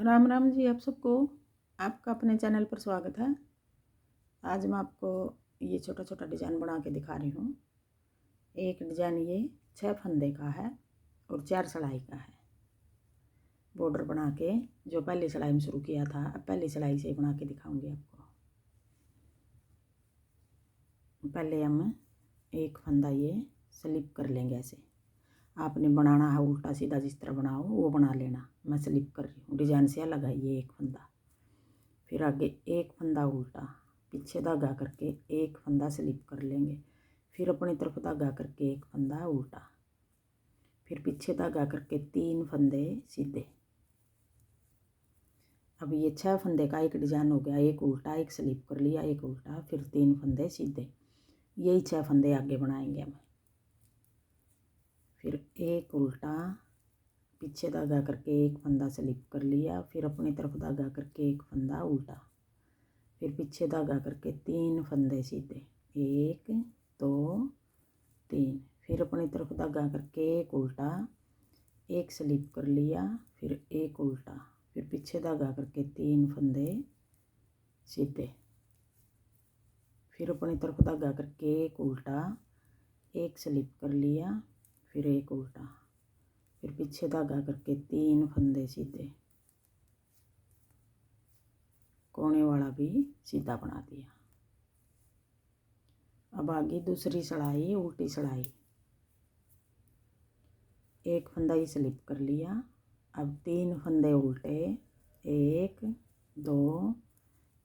राम राम जी। आप सबको आपका अपने चैनल पर स्वागत है। आज मैं आपको ये छोटा छोटा डिज़ाइन बना के दिखा रही हूँ। एक डिज़ाइन ये 6 फंदे का है और 4 सिलाई का है। बॉर्डर बना के जो पहली सिलाई में शुरू किया था, अब पहली सिलाई से बना के दिखाऊंगी आपको। पहले हम एक फंदा ये स्लिप कर लेंगे। ऐसे आपने बनाना है उल्टा सीधा, जिस तरह बनाओ वो बना लेना। मैं स्लिप कर रही हूँ, डिज़ाइन से अलग है ये एक फंदा। फिर आगे एक फंदा उल्टा, पीछे धागा करके एक फंदा स्लिप कर लेंगे। फिर अपनी तरफ धागा करके एक फंदा उल्टा, फिर पीछे धागा करके 3 फंदे सीधे। अब ये 6 फंदे का एक डिज़ाइन हो गया। एक उल्टा, एक स्लिप कर लिया, एक उल्टा, फिर 3 फंदे सीधे। यही 6 फंदे आगे बनाएंगे हम। फिर एक उल्टा, पीछे धागा करके एक फंदा स्लिप कर लिया, फिर अपनी तरफ धागा करके एक फंदा उल्टा, फिर पीछे धागा करके 3 फंदे सीधे। 1 2 3, फिर अपनी तरफ धागा करके एक उल्टा, एक स्लिप कर लिया, फिर एक उल्टा, फिर पीछे धागा करके 3 फंदे सीधे, फिर अपनी तरफ धागा करके एक उल्टा, एक स्लिप कर लिया, फिर एक उल्टा, फिर पीछे धागा करके 3 फंदे सीधे। कोने वाला भी सीधा बना दिया। अब आगे दूसरी सिलाई, उल्टी सिलाई। एक फंदा ही स्लिप कर लिया। अब 3 फंदे उल्टे, 1 2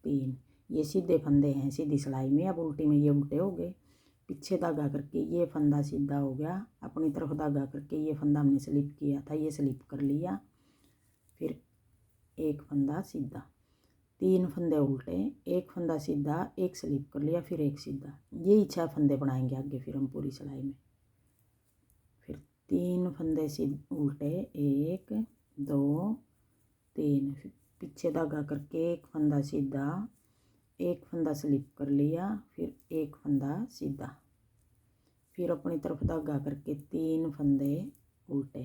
3। ये सीधे फंदे हैं सीधी सिलाई में। अब उल्टी में ये उल्टे हो गए। पीछे धागा करके ये फंदा सीधा हो गया। अपनी तरफ धागा करके ये फंदा हमने स्लिप किया था, ये स्लिप कर लिया, फिर एक फंदा सीधा। 3 फंदे उल्टे, एक फंदा सीधा, एक स्लिप कर लिया, फिर एक सीधा। यही 6 फंदे बनाएंगे आगे फिर हम पूरी सिलाई में। फिर 3 फंदे सीधे उल्टे, 1 2 3, फिर पीछे धागा करके एक फंदा सीधा, एक फंदा स्लिप कर लिया, फिर एक फंदा सीधा, फिर अपनी तरफ धागा करके 3 फंदे उल्टे,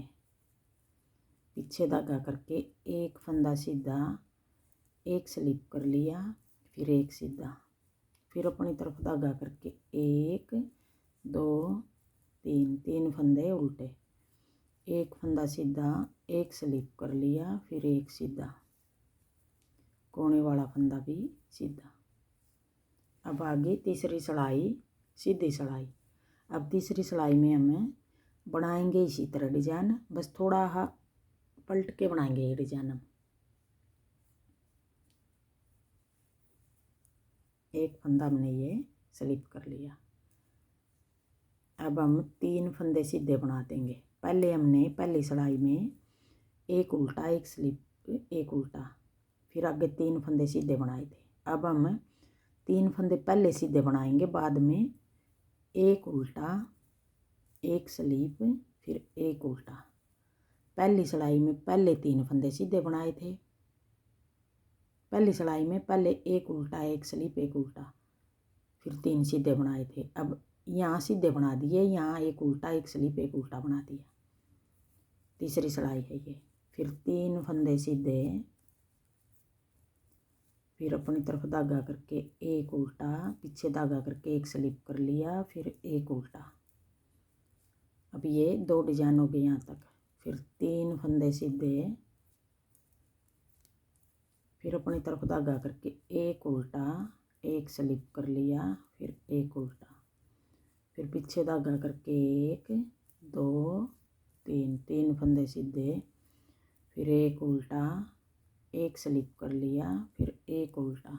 पीछे धागा करके एक फंदा सीधा, एक स्लिप कर लिया, फिर एक सीधा, फिर अपनी तरफ धागा करके 1 2 3, 3 फंदे उल्टे, एक फंदा सीधा, एक स्लिप कर लिया, फिर एक सीधा, कोने वाला फंदा भी सीधा। अब आगे तीसरी सिलाई, सीधी सिलाई। अब तीसरी सिलाई में हमें बनाएंगे इसी तरह डिजाइन, बस थोड़ा पलट के बनाएंगे ये डिजाइन हम। एक फंदा हमने ये स्लिप कर लिया। अब हम 3 फंदे सीधे बना देंगे। पहले हमने पहली सिलाई में एक उल्टा, एक स्लिप, एक उल्टा, फिर आगे 3 फंदे सीधे बनाए थे। अब हम 3 फंदे पहले सीधे बनाएंगे, बाद में एक उल्टा, एक स्लिप, फिर एक उल्टा। पहली सिलाई में पहले 3 फंदे सीधे बनाए थे। पहली सिलाई में पहले एक उल्टा, एक स्लिप, एक उल्टा, फिर 3 सीधे बनाए थे। अब यहाँ सीधे बना दिए, यहाँ एक उल्टा, एक स्लिप, एक उल्टा बना दिया। तीसरी सिलाई है ये। फिर 3 फंदे सीधे, फिर अपनी तरफ धागा करके एक उल्टा, पीछे धागा करके एक स्लिप कर लिया, फिर एक उल्टा। अब ये 2 डिजाइन हो गए यहाँ तक। फिर 3 फंदे सीधे, फिर अपनी तरफ धागा करके एक उल्टा, एक स्लिप कर लिया, फिर एक उल्टा, फिर पीछे धागा करके 1 2 3, 3 फंदे सीधे, फिर एक उल्टा, एक स्लिप कर लिया, फिर एक उल्टा,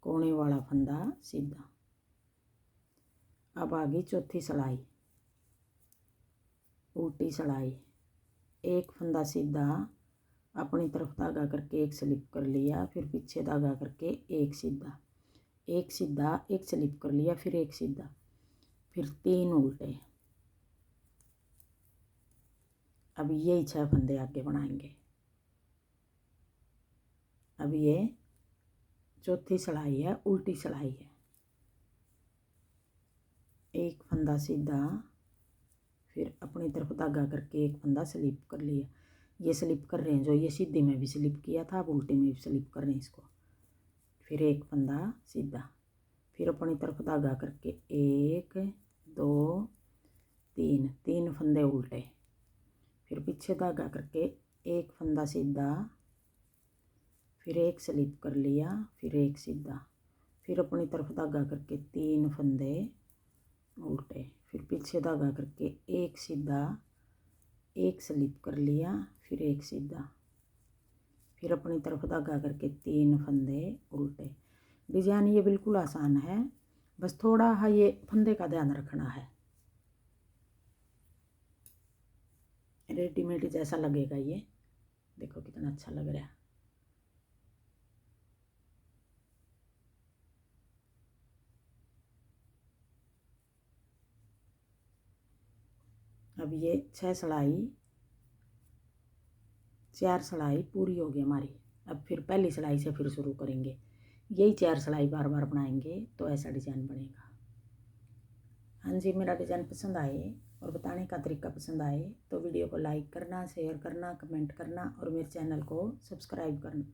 कोने वाला फंदा सीधा। अब आगे चौथी सिलाई, उल्टी सिलाई। एक फंदा सीधा, अपनी तरफ धागा करके एक स्लिप कर लिया, फिर पीछे धागा करके एक सीधा, एक सीधा, एक स्लिप कर लिया, फिर एक सीधा, फिर 3 उल्टे। अब यही 6 फंदे आगे बनाएंगे। अब ये चौथी सिलाई है, उल्टी सिलाई है। एक फंदा सीधा, फिर अपनी तरफ धागा करके एक फंदा स्लिप कर लिया, ये स्लिप कर रहे हैं, जो ये सीधी में भी स्लिप किया था अब उल्टी में भी स्लिप कर रहे हैं इसको। फिर एक फंदा सीधा, फिर अपनी तरफ धागा करके 1 2 3, 3 फंदे उल्टे, फिर पीछे धागा करके एक फंदा सीधा, फिर एक स्लिप कर लिया, फिर एक सीधा, फिर अपनी तरफ धागा करके 3 फंदे उल्टे, फिर पीछे धागा करके एक सीधा, एक स्लिप कर लिया, फिर एक सीधा, फिर अपनी तरफ धागा करके 3 फंदे उल्टे। डिजाइन ये बिल्कुल आसान है, बस थोड़ा हाँ ये फंदे का ध्यान रखना है। रेडीमेड जैसा लगेगा ये, देखो कितना अच्छा लग रहा है। अब ये 6 सिलाई 4 सिलाई पूरी होगी हमारी। अब फिर पहली सिलाई से फिर शुरू करेंगे, यही 4 सिलाई बार बार बनाएंगे तो ऐसा डिजाइन बनेगा। हाँ जी, मेरा डिजाइन पसंद आए और बताने का तरीका पसंद आए तो वीडियो को लाइक करना, शेयर करना, कमेंट करना और मेरे चैनल को सब्सक्राइब करना।